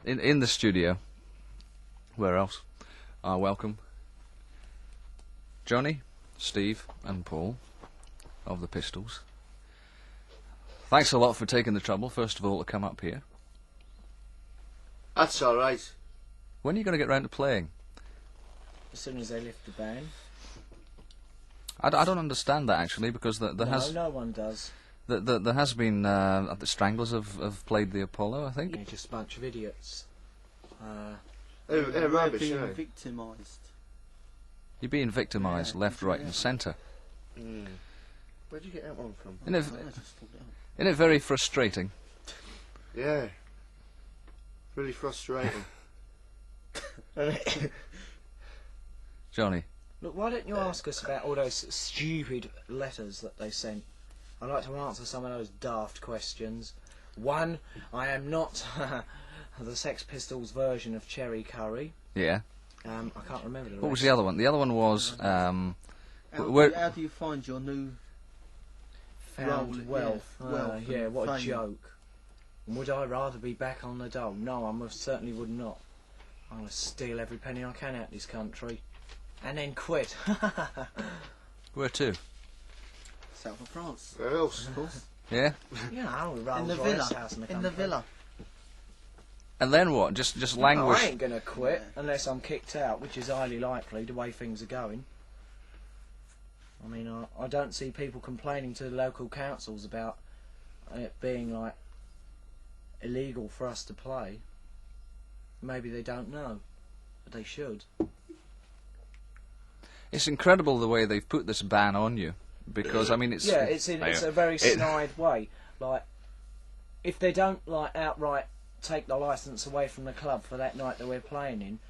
in the studio, where else, welcome Johnny, Steve and Paul of the Pistols. Thanks a lot for taking the trouble, first of all, to come up here. That's alright. When are you going to get round to playing? As soon as they lift the ban. I don't understand that, actually, because No one does. There has been the Stranglers have played the Apollo, I think. Yeah, just a bunch of idiots. They're rubbish, being aren't they? victimised. You're being victimised, left, right, and centre. Where'd you get that one from? Isn't it very frustrating? Yeah. Really frustrating. Johnny. Look, why don't you ask us about all those stupid letters that they sent? I'd like to answer some of those daft questions. One, I am not the Sex Pistols version of Cherry Curry. Yeah. I can't remember the What was rest. the other one? The other one was... How do you find your new Found role? wealth. Wealth Yeah, and what a fame. joke. Would I rather be back on the dole? No, I most certainly would not. I'm going to steal every penny I can out of this country. And then quit. Where to? South of France. Where else? Of course. Yeah? Yeah, I would In rather the Royce villa. house in the In country. the villa. And then what? Just No, languish? I ain't going to quit unless I'm kicked out, which is highly likely the way things are going. I mean, I don't see people complaining to the local councils about it being, like, illegal for us to play. Maybe they don't know, but they should. It's incredible the way they've put this ban on you, because I mean it's it's a very snide way. Like, if they don't like outright take the licence away from the club for that night that we're playing in,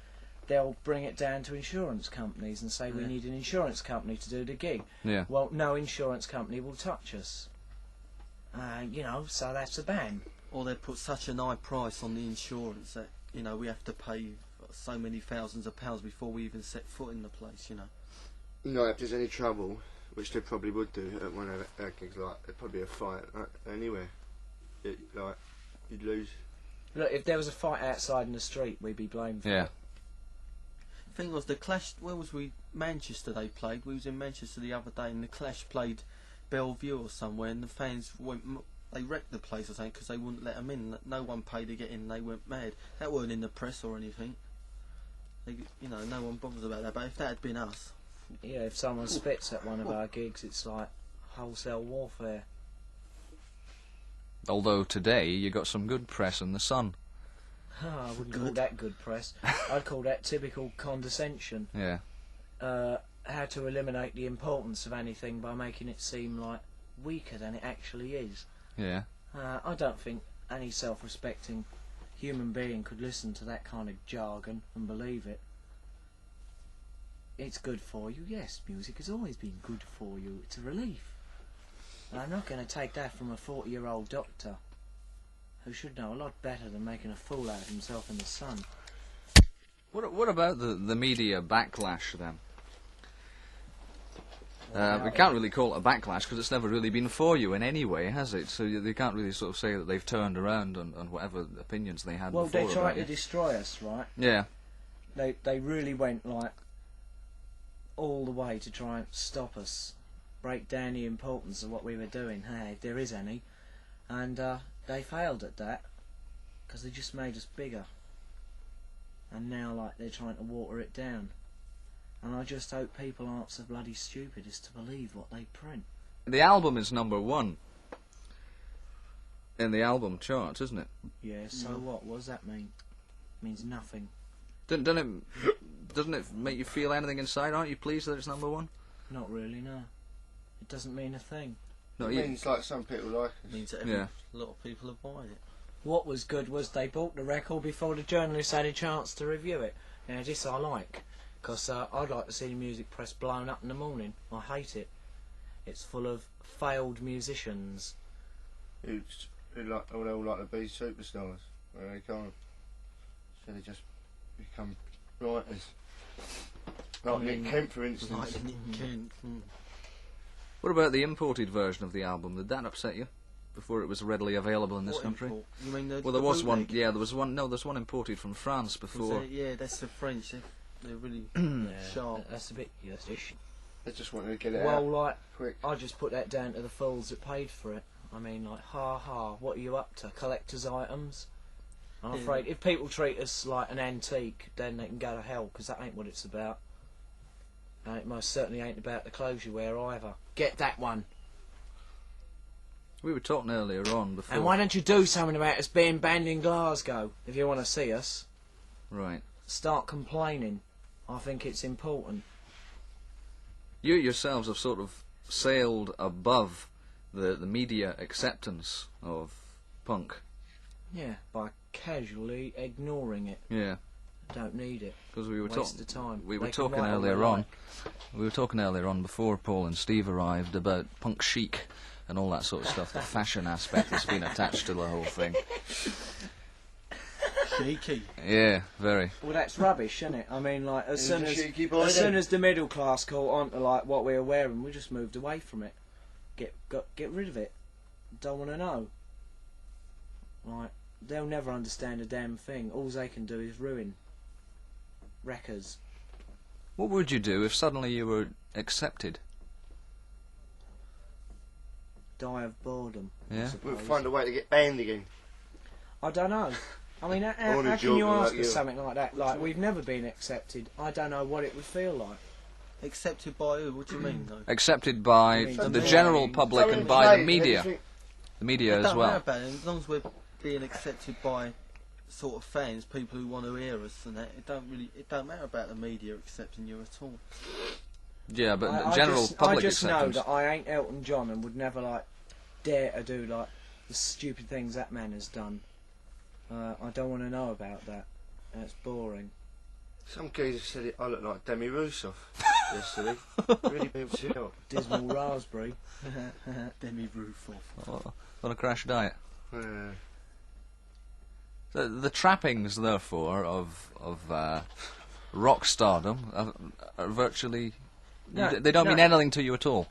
they'll bring it down to insurance companies and say we need an insurance company to do the gig. Yeah. Well, no insurance company will touch us. You know, so that's a ban. Or they put such an high price on the insurance that, you know, we have to pay so many thousands of pounds before we even set foot in the place, you know. You know, if there's any trouble, which they probably would do at one of our gigs, like, there'd probably be a fight anywhere. You'd lose. Look, if there was a fight outside in the street, we'd be blamed for Yeah. it. The thing was, the Clash, where was we? Manchester they played. We was in Manchester the other day and the Clash played Bellevue or somewhere, and the fans they wrecked the place, I think, because they wouldn't let them in. No one paid to get in, they went mad. That weren't in the press or anything. You know, no one bothers about that, but if that had been us... Yeah, if someone spits at one of our gigs, it's like wholesale warfare. Although today you got some good press in the Sun. I wouldn't call that good press. I'd call that typical condescension. Yeah. How to eliminate the importance of anything by making it seem like weaker than it actually is. Yeah. I don't think any self-respecting human being could listen to that kind of jargon and believe it. It's good for you, yes, music has always been good for you, it's a relief. And I'm not going to take that from a 40-year-old doctor who should know a lot better than making a fool out of himself in the Sun. What about the media backlash then? We can't really call it a backlash because it's never really been for you in any way, has it? So they can't really sort of say that they've turned around on whatever opinions they had Well, before. they tried about to you. destroy us, right? Yeah. They really went like all the way to try and stop us, break down the importance of what we were doing, hey, if there is any, and they failed at that because they just made us bigger, and now like they're trying to water it down, and I just hope people aren't so bloody stupid as to believe what they print. The album is #1 in the album charts, isn't it? Yeah, so what does that mean? It means nothing. Doesn't it make you feel anything inside? Aren't you pleased that it's #1? Not really, no. It doesn't mean a thing. No, It you. means like some people like It us. means that Yeah. a lot of people are buying it. What was good was they bought the record before the journalists had a chance to review it. Now this I like, because I'd like to see the music press blown up in the morning. I hate it. It's full of failed musicians. Who like, all like to be superstars, where they can't. So they just become writers. Like Nick Kemp, for instance. Like Nick Kent. What about the imported version of the album? Did that upset you? before it was readily available in this What country. import? You mean the Well, there was one. bootleg? Yeah, there was one. No, there's one imported from France Was before. there? Yeah, that's the French. They're really Yeah, sharp. that's a bit useless. They just wanted to get it Well, out like, quick. I just put that down to the fools that paid for it. I mean, like, ha ha, what are you up to? Collector's items? I'm Yeah. afraid if people treat us like an antique, then they can go to hell, because that ain't what it's about. And it most certainly ain't about the clothes you wear either. Get that one. We were talking earlier on before. And why don't you do something about us being banned in Glasgow, if you want to see us? Right. Start complaining. I think it's important. You yourselves have sort of sailed above the media acceptance of punk. Yeah, by casually ignoring it. Yeah. Don't need it. Because we were Waste of time. We were They can talking write all they earlier on. like. We were talking earlier on before Paul and Steve arrived about punk chic and all that sort of stuff. The fashion aspect that's been attached to the whole thing. Cheeky. Yeah, very. Well, that's rubbish, isn't it? I mean, like, as soon As as the middle class caught on to like what we were wearing, we just moved away from it. Get rid of it. Don't want to know. Like, they'll never understand a damn thing. All they can do is ruin records. What would you do if suddenly you were accepted? Die of boredom. Yeah. We'll find a way to get banned again. I don't know. I mean, how wanna can you joke ask like us you. something like that? Like, we've never been accepted. I don't know what it would feel like. Accepted by who? What do you mean, though? Accepted by I mean, the the general main- public and by the media. The media It as don't matter well. about it. As long as we're being accepted by sort of fans, people who want to hear us and that, it don't matter about the media accepting you at all. Yeah, but I general just, public I just know acceptance. that I ain't Elton John and would never like dare to do like the stupid things that man has done. I don't want to know about that. That's boring. Some geezer said I look like Demi Rousseff yesterday. Really been too. Dismal raspberry. Demi roof off. On a crash diet. Yeah. The trappings, therefore, of rock stardom are virtually. No, they don't no. mean anything to you at all.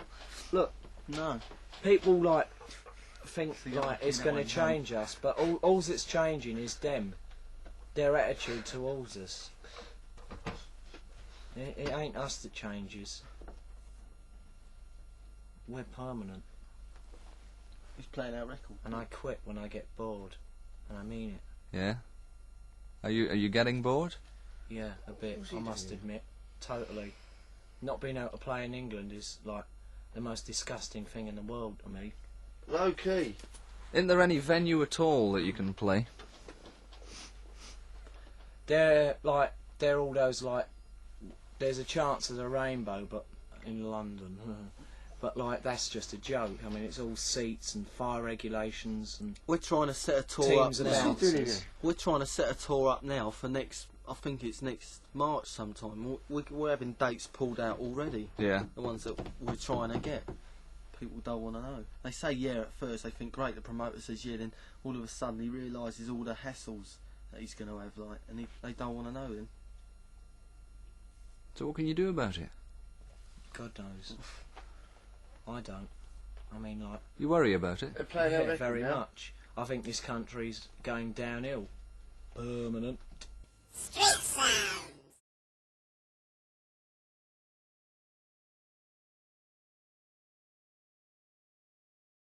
Look, No. people like think So you're like looking it's that going way, to change us, but all that's changing is them, their attitude towards us. It ain't us that changes. We're permanent, He's playing our record. and I quit when I get bored, and I mean it. Yeah. Are you getting bored? Yeah, a bit. What's he I must doing? admit, totally. Not being able to play in England is like the most disgusting thing in the world to me. Low key. Isn't there any venue at all that you can play? They're all those like. There's a chance of a rainbow, but in London. But like that's just a joke. I mean, it's all seats and fire regulations and We're trying to set a tour teams up and now. What's he doing bouncers. here? We're trying to set a tour up now for next. I think it's next March sometime. We're having dates pulled out already. Yeah. The ones that we're trying to get. People don't want to know. They say yeah at first. They think great. The promoter says yeah. Then all of a sudden he realises all the hassles that he's going to have. And they don't want to know then. So what can you do about it? God knows. I don't. I mean, like, You worry about it? They're playing our yeah, record very now. much. I think this country's going downhill. Permanent. Streetsounds.